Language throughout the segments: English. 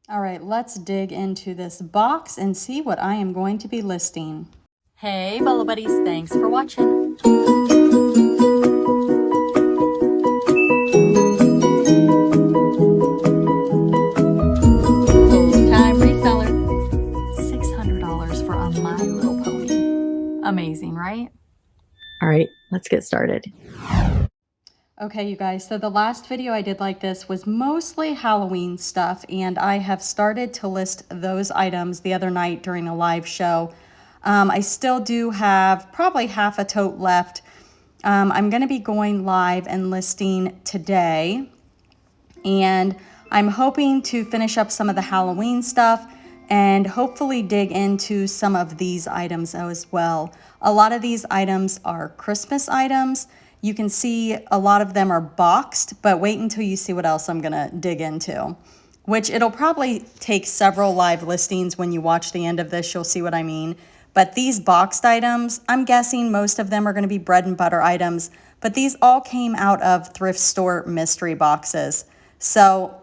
All right, let's dig into this box and see what I am going to be listing. Hey, Bolo buddies, thanks for watching. Full-time reseller. $600 for a My Little Pony. Amazing, right? All right, let's get started. Okay, you guys, so the last video I did like this was mostly Halloween stuff, and I have started to list those items the other night during a live show. I still do have probably half a tote left. I'm going to be going live and listing today, and I'm hoping to finish up some of the Halloween stuff and hopefully dig into some of these items as well. A lot of these items are Christmas items. You can see a lot of them are boxed, but wait until you see what else I'm gonna dig into, which it'll probably take several live listings. When you watch the end of this, you'll see what I mean. But these boxed items, I'm guessing most of them are gonna be bread and butter items, but these all came out of thrift store mystery boxes. So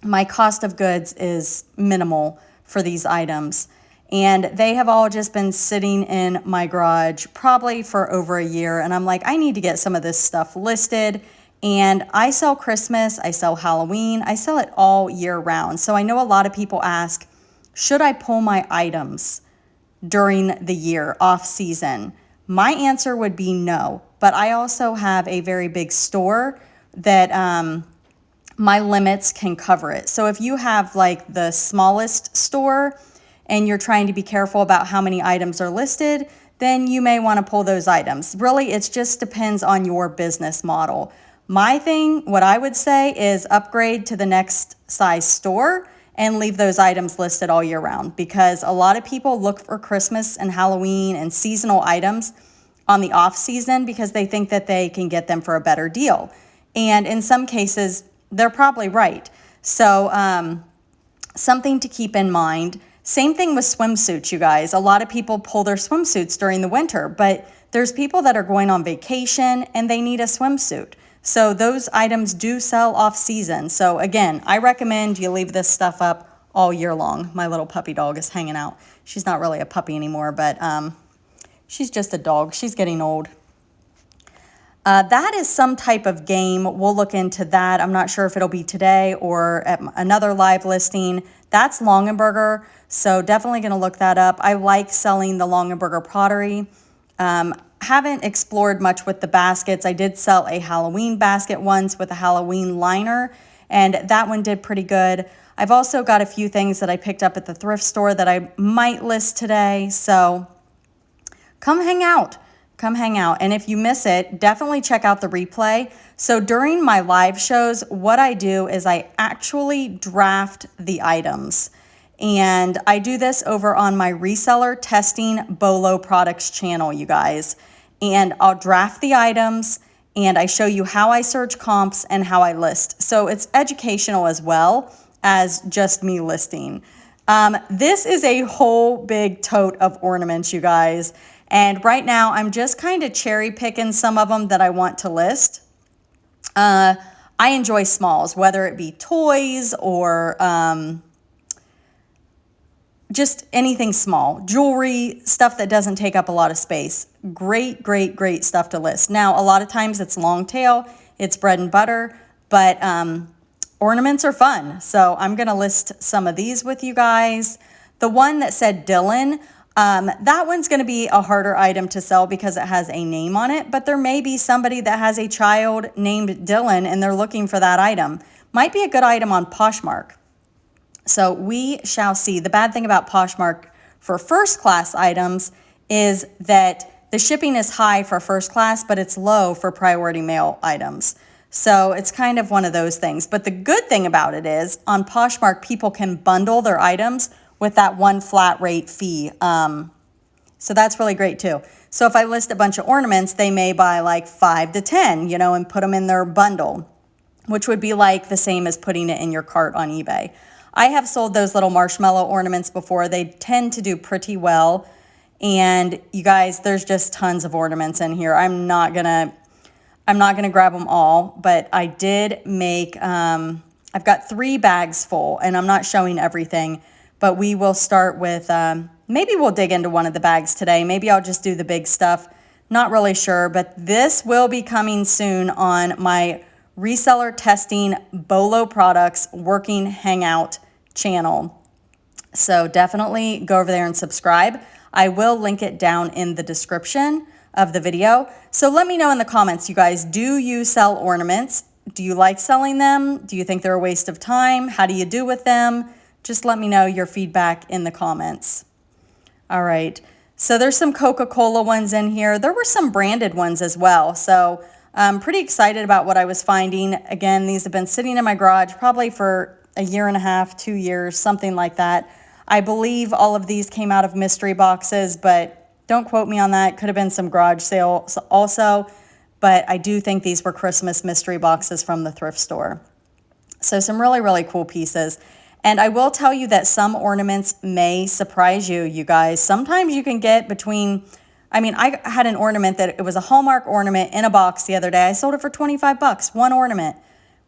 my cost of goods is minimal for these items. And they have all just been sitting in my garage probably for over a year. And I'm like, I need to get some of this stuff listed. And I sell Christmas, I sell Halloween, I sell it all year round. So I know a lot of people ask, should I pull my items during the year, off season? My answer would be no. But I also have a very big store that my limits can cover it. So if you have like the smallest store and you're trying to be careful about how many items are listed, then you may want to pull those items. Really, it just depends on your business model. My thing, what I would say is upgrade to the next size store and leave those items listed all year round, because a lot of people look for Christmas and Halloween and seasonal items on the off season because they think that they can get them for a better deal. And in some cases, they're probably right. So something to keep in mind. Same thing with swimsuits, you guys. A lot of people pull their swimsuits during the winter, but there's people that are going on vacation and they need a swimsuit. So those items do sell off season. So again, I recommend you leave this stuff up all year long. My little puppy dog is hanging out. She's not really a puppy anymore, but she's just a dog. She's getting old. That is some type of game. We'll look into that. I'm not sure if it'll be today or at another live listing. That's Longenberger, so definitely going to look that up. I like selling the Longenberger pottery. Haven't explored much with the baskets. I did sell a Halloween basket once with a Halloween liner, and that one did pretty good. I've also got a few things that I picked up at the thrift store that I might list today, so come hang out. Come hang out. And if you miss it, definitely check out the replay. So during my live shows, what I do is I actually draft the items. And I do this over on my reseller testing Bolo products channel, you guys. And I'll draft the items and I show you how I search comps and how I list. So it's educational as well as just me listing. This is a whole big tote of ornaments, you guys. And right now, I'm just kind of cherry picking some of them that I want to list. I enjoy smalls, whether it be toys or just anything small. Jewelry, stuff that doesn't take up a lot of space. Great, great, great stuff to list. Now, a lot of times it's long tail, it's bread and butter, but ornaments are fun. So I'm going to list some of these with you guys. The one that said Dylan, that one's going to be a harder item to sell because it has a name on it, but there may be somebody that has a child named Dylan and they're looking for that item. Might be a good item on Poshmark. So we shall see. The bad thing about Poshmark for first class items is that the shipping is high for first class, but it's low for priority mail items. So it's kind of one of those things. But the good thing about it is on Poshmark, people can bundle their items with that one flat rate fee. So that's really great too. So if I list a bunch of ornaments, they may buy like 5 to 10, and put them in their bundle, which would be like the same as putting it in your cart on eBay. I have sold those little marshmallow ornaments before. They tend to do pretty well. And you guys, there's just tons of ornaments in here. I'm not gonna grab them all, but I did make I've got 3 bags full, and I'm not showing everything, but we will start with, maybe we'll dig into one of the bags today. Maybe I'll just do the big stuff. Not really sure, but this will be coming soon on my reseller testing Bolo products working hangout channel. So definitely go over there and subscribe. I will link it down in the description of the video. So let me know in the comments, you guys, do you sell ornaments? Do you like selling them? Do you think they're a waste of time? How do you do with them? Just let me know your feedback in the comments. All right, so there's some Coca-Cola ones in here. There were some branded ones as well. So I'm pretty excited about what I was finding. Again, these have been sitting in my garage probably for a year and a half, 2 years, something like that. I believe all of these came out of mystery boxes, but don't quote me on that. Could have been some garage sale also, but I do think these were Christmas mystery boxes from the thrift store. So some really, really cool pieces. And I will tell you that some ornaments may surprise you, you guys. Sometimes you can get between, I mean, I had an ornament that it was a Hallmark ornament in a box the other day. I sold it for 25 bucks, one ornament,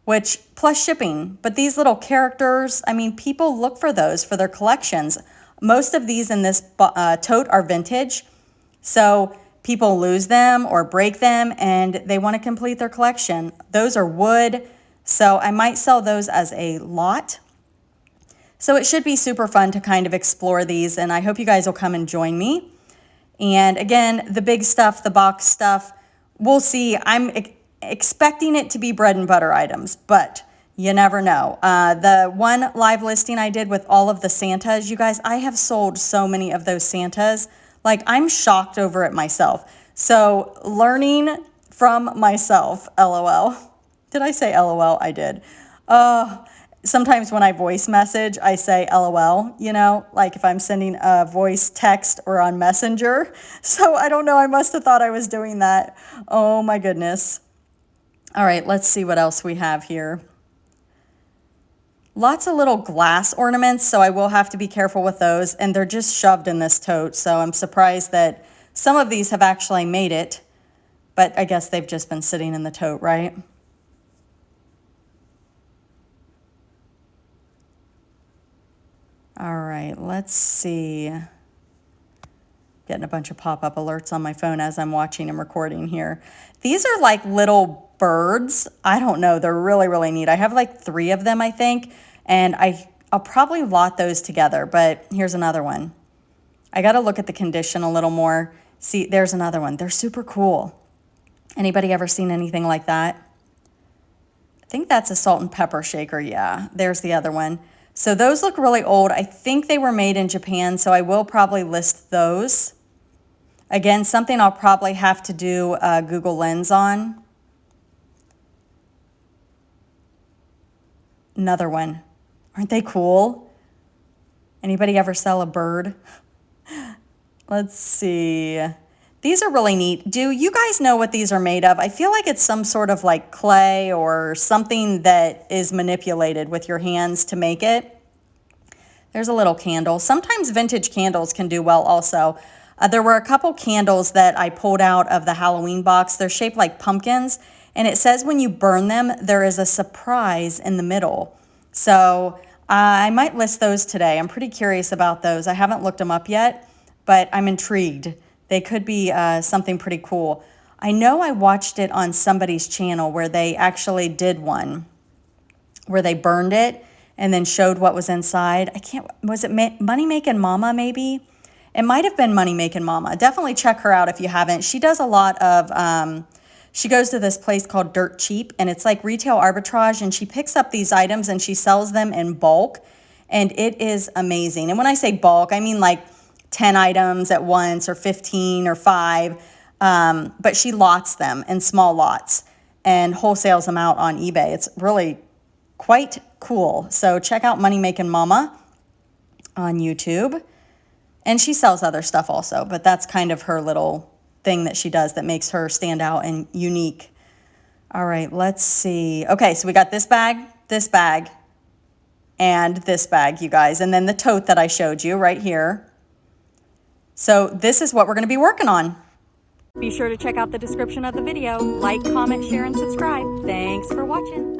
which plus shipping. But these little characters, I mean, people look for those for their collections. Most of these in this tote are vintage. So people lose them or break them and they want to complete their collection. Those are wood. So I might sell those as a lot. So it should be super fun to kind of explore these, and I hope you guys will come and join me. And again, the big stuff, the box stuff, we'll see. I'm expecting it to be bread and butter items, but you never know. The one live listing I did with all of the Santas, you guys, I have sold so many of those Santas. Like, I'm shocked over it myself. So learning from myself, LOL. Did I say LOL? I did. Sometimes when I voice message, I say LOL, you know, like if I'm sending a voice text or on Messenger. So I don't know, I must have thought I was doing that. Oh my goodness. All right, let's see what else we have here. Lots of little glass ornaments, so I will have to be careful with those. And they're just shoved in this tote, so I'm surprised that some of these have actually made it. But I guess they've just been sitting in the tote, right? All right, let's see. Getting a bunch of pop-up alerts on my phone as I'm watching and recording here. These are like little birds. I don't know. They're really, really neat. I have like 3 of them, I think, and I'll probably lot those together, but here's another one. I got to look at the condition a little more. See, there's another one. They're super cool. Anybody ever seen anything like that? I think that's a salt and pepper shaker. Yeah, there's the other one. So those look really old. I think they were made in Japan, so I will probably list those. Again, something I'll probably have to do Google Lens on. Another one. Aren't they cool? Anybody ever sell a bird? Let's see. These are really neat. Do you guys know what these are made of? I feel like it's some sort of like clay or something that is manipulated with your hands to make it. There's a little candle. Sometimes vintage candles can do well also. There were a couple candles that I pulled out of the Halloween box. They're shaped like pumpkins, and it says when you burn them, there is a surprise in the middle. So I might list those today. I'm pretty curious about those. I haven't looked them up yet, but I'm intrigued. They could be something pretty cool. I know I watched it on somebody's channel where they actually did one, where they burned it and then showed what was inside. Was it Money Making Mama maybe? It might have been Money Making Mama. Definitely check her out if you haven't. She does a lot of, she goes to this place called Dirt Cheap, and it's like retail arbitrage, and she picks up these items and she sells them in bulk, and it is amazing. And when I say bulk, I mean like 10 items at once or 15 or 5, but she lots them in small lots and wholesales them out on eBay. It's really quite cool. So check out Money Making Mama on YouTube. And she sells other stuff also, but that's kind of her little thing that she does that makes her stand out and unique. All right, let's see. Okay, so we got this bag, and this bag, you guys. And then the tote that I showed you right here. So this is what we're going to be working on. Be sure to check out the description of the video. Like, comment, share, and subscribe. Thanks for watching.